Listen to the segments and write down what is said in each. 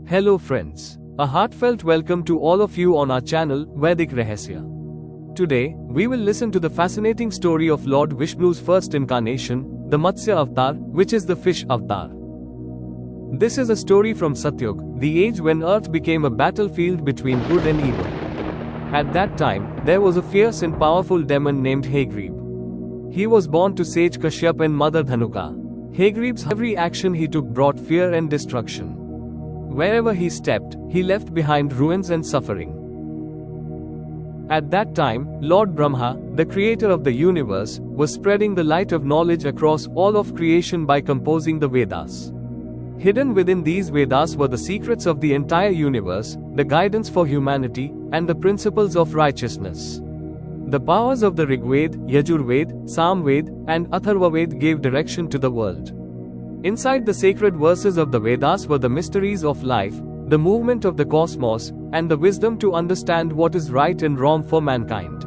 Hello friends. A heartfelt welcome to all of you on our channel, Vedic Rahasya. Today, we will listen to the fascinating story of Lord Vishnu's first incarnation, the Matsya Avatar, which is the fish avatar. This is a story from Satyug, the age when earth became a battlefield between good and evil. At that time, there was a fierce and powerful demon named Hagreeb. He was born to sage Kashyap and mother Dhanuka. Hagreeb's every action he took brought fear and destruction. Wherever he stepped, he left behind ruins and suffering. At that time, Lord Brahma, the creator of the universe, was spreading the light of knowledge across all of creation by composing the Vedas. Hidden within these Vedas were the secrets of the entire universe, the guidance for humanity, and the principles of righteousness. The powers of the Rigved, Yajurved, Samved, and Atharvaved gave direction to the world. Inside the sacred verses of the Vedas were the mysteries of life, the movement of the cosmos, and the wisdom to understand what is right and wrong for mankind.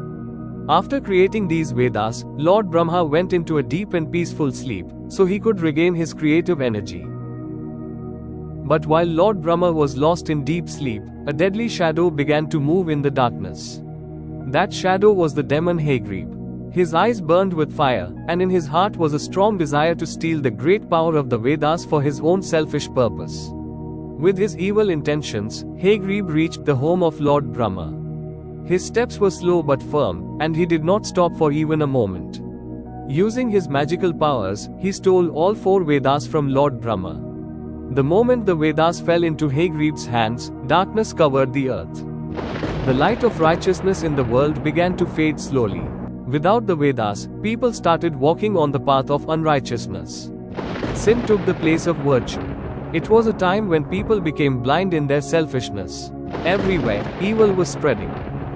After creating these Vedas, Lord Brahma went into a deep and peaceful sleep, so he could regain his creative energy. But while Lord Brahma was lost in deep sleep, a deadly shadow began to move in the darkness. That shadow was the demon Hagreeb. His eyes burned with fire, and in his heart was a strong desire to steal the great power of the Vedas for his own selfish purpose. With his evil intentions, Hagreeb reached the home of Lord Brahma. His steps were slow but firm, and he did not stop for even a moment. Using his magical powers, he stole all 4 Vedas from Lord Brahma. The moment the Vedas fell into Hagreeb's hands, darkness covered the earth. The light of righteousness in the world began to fade slowly. Without the Vedas, people started walking on the path of unrighteousness. Sin took the place of virtue. It was a time when people became blind in their selfishness. Everywhere, evil was spreading.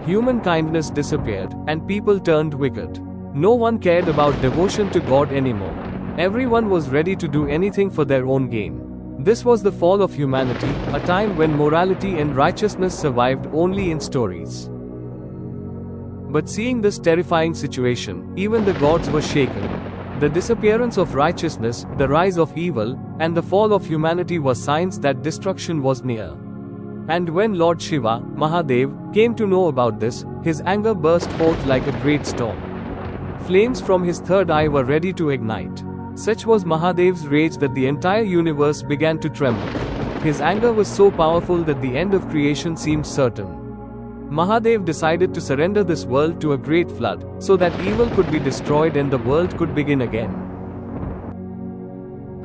Human kindness disappeared, and people turned wicked. No one cared about devotion to God anymore. Everyone was ready to do anything for their own gain. This was the fall of humanity, a time when morality and righteousness survived only in stories. But seeing this terrifying situation, even the gods were shaken. The disappearance of righteousness, the rise of evil, and the fall of humanity were signs that destruction was near. And when Lord Shiva, Mahadev, came to know about this, his anger burst forth like a great storm. Flames from his third eye were ready to ignite. Such was Mahadev's rage that the entire universe began to tremble. His anger was so powerful that the end of creation seemed certain. Mahadev decided to surrender this world to a great flood, so that evil could be destroyed and the world could begin again.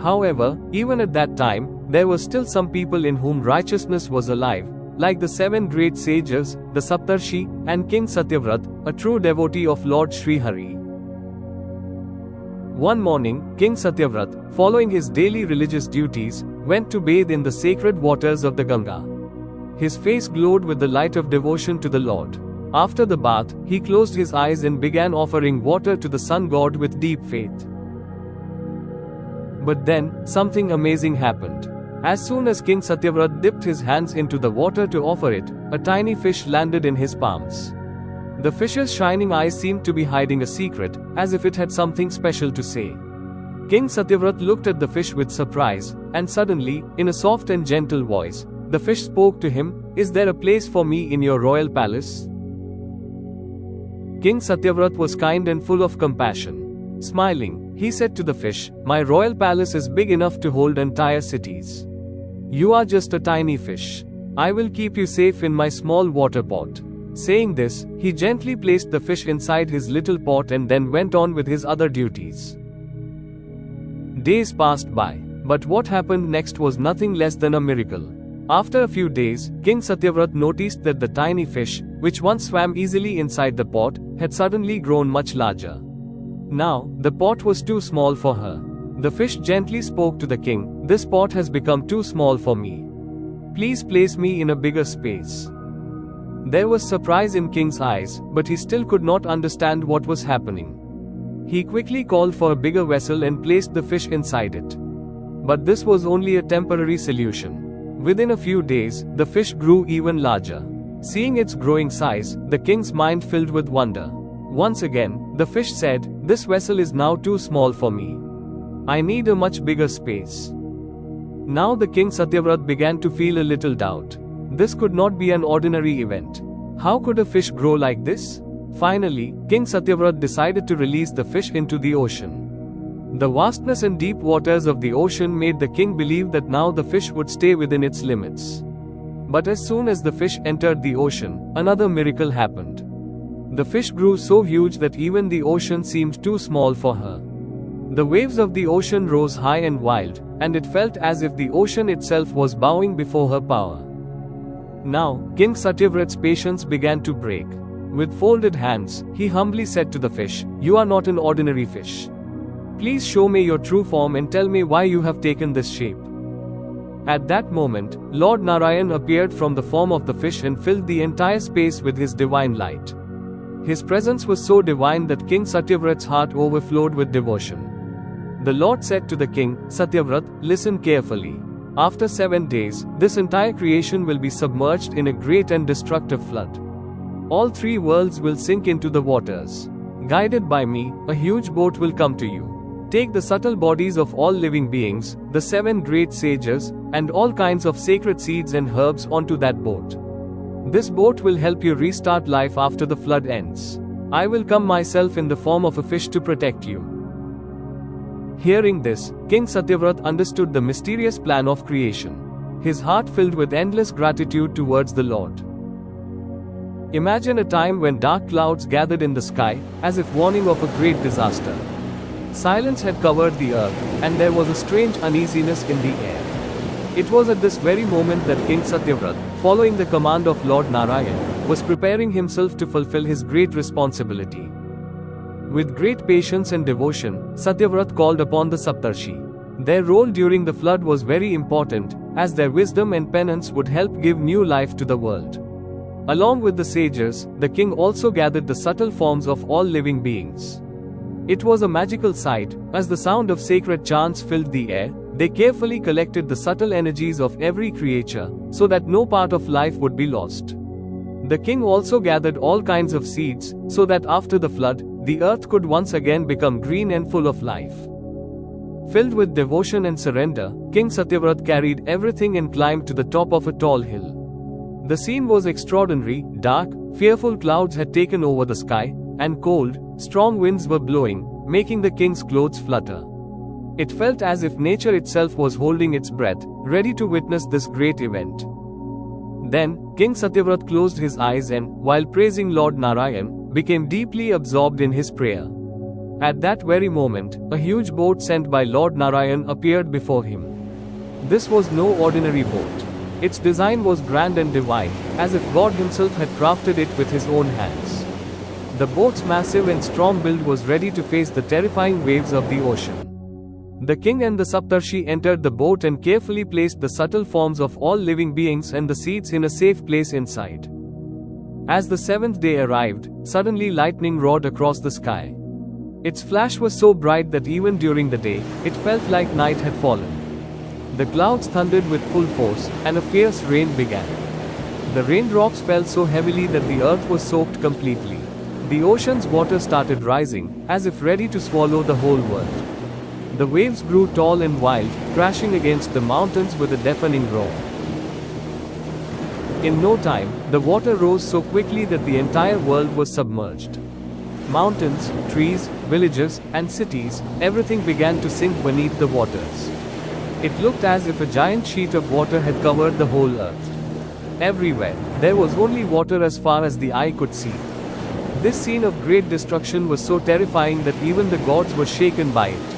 However, even at that time, there were still some people in whom righteousness was alive, like the 7 great sages, the Saptarshi, and King Satyavrat, a true devotee of Lord Sri Hari. One morning, King Satyavrat, following his daily religious duties, went to bathe in the sacred waters of the Ganga. His face glowed with the light of devotion to the Lord. After the bath, he closed his eyes and began offering water to the sun god with deep faith. But then, something amazing happened. As soon as King Satyavrat dipped his hands into the water to offer it, a tiny fish landed in his palms. The fish's shining eyes seemed to be hiding a secret, as if it had something special to say. King Satyavrat looked at the fish with surprise, and suddenly, in a soft and gentle voice, the fish spoke to him, "Is there a place for me in your royal palace?" King Satyavrat was kind and full of compassion. Smiling, he said to the fish, "My royal palace is big enough to hold entire cities. You are just a tiny fish. I will keep you safe in my small water pot." Saying this, he gently placed the fish inside his little pot and then went on with his other duties. Days passed by, but what happened next was nothing less than a miracle. After a few days, King Satyavrat noticed that the tiny fish, which once swam easily inside the pot, had suddenly grown much larger. Now, the pot was too small for her. The fish gently spoke to the king, "This pot has become too small for me. Please place me in a bigger space." There was surprise in King's eyes, but he still could not understand what was happening. He quickly called for a bigger vessel and placed the fish inside it. But this was only a temporary solution. Within a few days, the fish grew even larger. Seeing its growing size, the king's mind filled with wonder. Once again, the fish said, "This vessel is now too small for me. I need a much bigger space." Now the king Satyavrat began to feel a little doubt. This could not be an ordinary event. How could a fish grow like this? Finally, King Satyavrat decided to release the fish into the ocean. The vastness and deep waters of the ocean made the king believe that now the fish would stay within its limits. But as soon as the fish entered the ocean, another miracle happened. The fish grew so huge that even the ocean seemed too small for her. The waves of the ocean rose high and wild, and it felt as if the ocean itself was bowing before her power. Now, King Satyavrat's patience began to break. With folded hands, he humbly said to the fish, "You are not an ordinary fish. Please show me your true form and tell me why you have taken this shape." At that moment, Lord Narayan appeared from the form of the fish and filled the entire space with his divine light. His presence was so divine that King Satyavrat's heart overflowed with devotion. The Lord said to the king, "Satyavrat, listen carefully. After 7 days, this entire creation will be submerged in a great and destructive flood. All 3 worlds will sink into the waters. Guided by me, a huge boat will come to you. Take the subtle bodies of all living beings, the 7 great sages, and all kinds of sacred seeds and herbs onto that boat. This boat will help you restart life after the flood ends. I will come myself in the form of a fish to protect you." Hearing this, King Satyavrat understood the mysterious plan of creation. His heart filled with endless gratitude towards the Lord. Imagine a time when dark clouds gathered in the sky, as if warning of a great disaster. Silence had covered the earth, and there was a strange uneasiness in the air. It was at this very moment that King Satyavrat, following the command of Lord Narayan, was preparing himself to fulfill his great responsibility. With great patience and devotion, Satyavrat called upon the Saptarshi. Their role during the flood was very important, as their wisdom and penance would help give new life to the world. Along with the sages, the king also gathered the subtle forms of all living beings. It was a magical sight, as the sound of sacred chants filled the air. They carefully collected the subtle energies of every creature, so that no part of life would be lost. The king also gathered all kinds of seeds, so that after the flood, the earth could once again become green and full of life. Filled with devotion and surrender, King Satyavrat carried everything and climbed to the top of a tall hill. The scene was extraordinary. Dark, fearful clouds had taken over the sky, and cold, strong winds were blowing, making the king's clothes flutter. It felt as if nature itself was holding its breath, ready to witness this great event. Then, King Satyavrat closed his eyes and, while praising Lord Narayan, became deeply absorbed in his prayer. At that very moment, a huge boat sent by Lord Narayan appeared before him. This was no ordinary boat. Its design was grand and divine, as if God himself had crafted it with his own hands. The boat's massive and strong build was ready to face the terrifying waves of the ocean. The king and the Saptarshi entered the boat and carefully placed the subtle forms of all living beings and the seeds in a safe place inside. As the 7th day arrived, suddenly lightning roared across the sky. Its flash was so bright that even during the day, it felt like night had fallen. The clouds thundered with full force, and a fierce rain began. The raindrops fell so heavily that the earth was soaked completely. The ocean's water started rising, as if ready to swallow the whole world. The waves grew tall and wild, crashing against the mountains with a deafening roar. In no time, the water rose so quickly that the entire world was submerged. Mountains, trees, villages, and cities, everything began to sink beneath the waters. It looked as if a giant sheet of water had covered the whole earth. Everywhere, there was only water as far as the eye could see. This scene of great destruction was so terrifying that even the gods were shaken by it.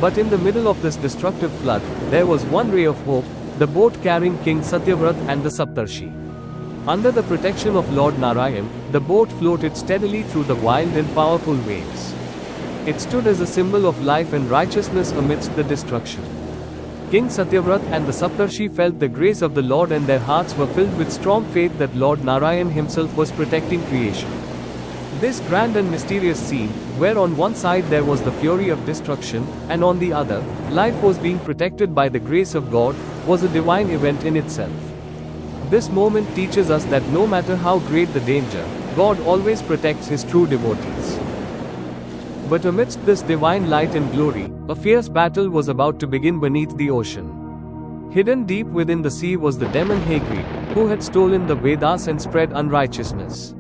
But in the middle of this destructive flood, there was one ray of hope, the boat carrying King Satyavrat and the Saptarshi. Under the protection of Lord Narayan, the boat floated steadily through the wild and powerful waves. It stood as a symbol of life and righteousness amidst the destruction. King Satyavrat and the Saptarshi felt the grace of the Lord, and their hearts were filled with strong faith that Lord Narayan himself was protecting creation. This grand and mysterious scene, where on one side there was the fury of destruction, and on the other, life was being protected by the grace of God, was a divine event in itself. This moment teaches us that no matter how great the danger, God always protects his true devotees. But amidst this divine light and glory, a fierce battle was about to begin beneath the ocean. Hidden deep within the sea was the demon Hagrid, who had stolen the Vedas and spread unrighteousness.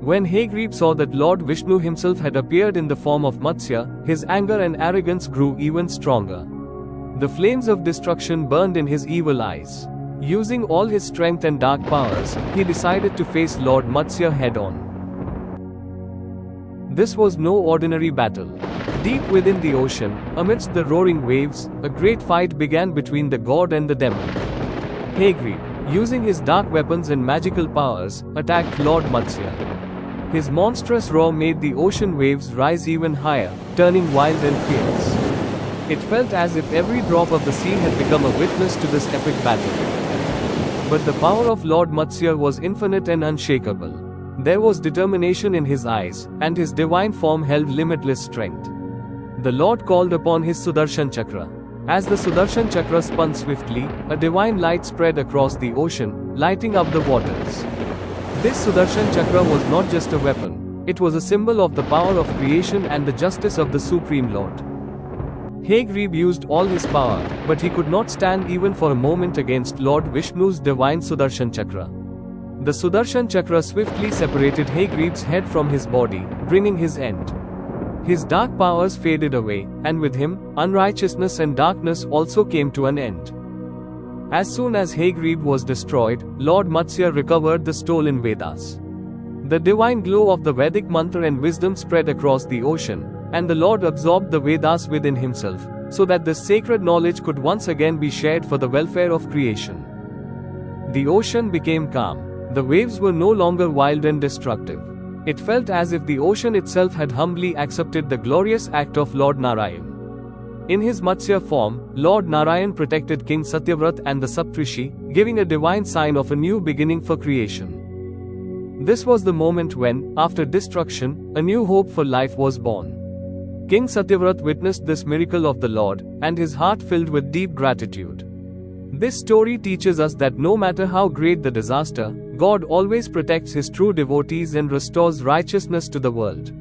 When Hagrid saw that Lord Vishnu himself had appeared in the form of Matsya, his anger and arrogance grew even stronger. The flames of destruction burned in his evil eyes. Using all his strength and dark powers, he decided to face Lord Matsya head-on. This was no ordinary battle. Deep within the ocean, amidst the roaring waves, a great fight began between the god and the demon. Hagrid, using his dark weapons and magical powers, attacked Lord Matsya. His monstrous roar made the ocean waves rise even higher, turning wild and fierce. It felt as if every drop of the sea had become a witness to this epic battle. But the power of Lord Matsya was infinite and unshakable. There was determination in his eyes, and his divine form held limitless strength. The Lord called upon his Sudarshan Chakra. As the Sudarshan Chakra spun swiftly, a divine light spread across the ocean, lighting up the waters. This Sudarshan Chakra was not just a weapon, it was a symbol of the power of creation and the justice of the Supreme Lord. Hagrid used all his power, but he could not stand even for a moment against Lord Vishnu's divine Sudarshan Chakra. The Sudarshan Chakra swiftly separated Hagrid's head from his body, bringing his end. His dark powers faded away, and with him, unrighteousness and darkness also came to an end. As soon as Hagrid was destroyed, Lord Matsya recovered the stolen Vedas. The divine glow of the Vedic mantra and wisdom spread across the ocean, and the Lord absorbed the Vedas within himself, so that this sacred knowledge could once again be shared for the welfare of creation. The ocean became calm. The waves were no longer wild and destructive. It felt as if the ocean itself had humbly accepted the glorious act of Lord Narayan. In his Matsya form, Lord Narayan protected King Satyavrat and the Saptrishi, giving a divine sign of a new beginning for creation. This was the moment when, after destruction, a new hope for life was born. King Satyavrat witnessed this miracle of the Lord, and his heart filled with deep gratitude. This story teaches us that no matter how great the disaster, God always protects his true devotees and restores righteousness to the world.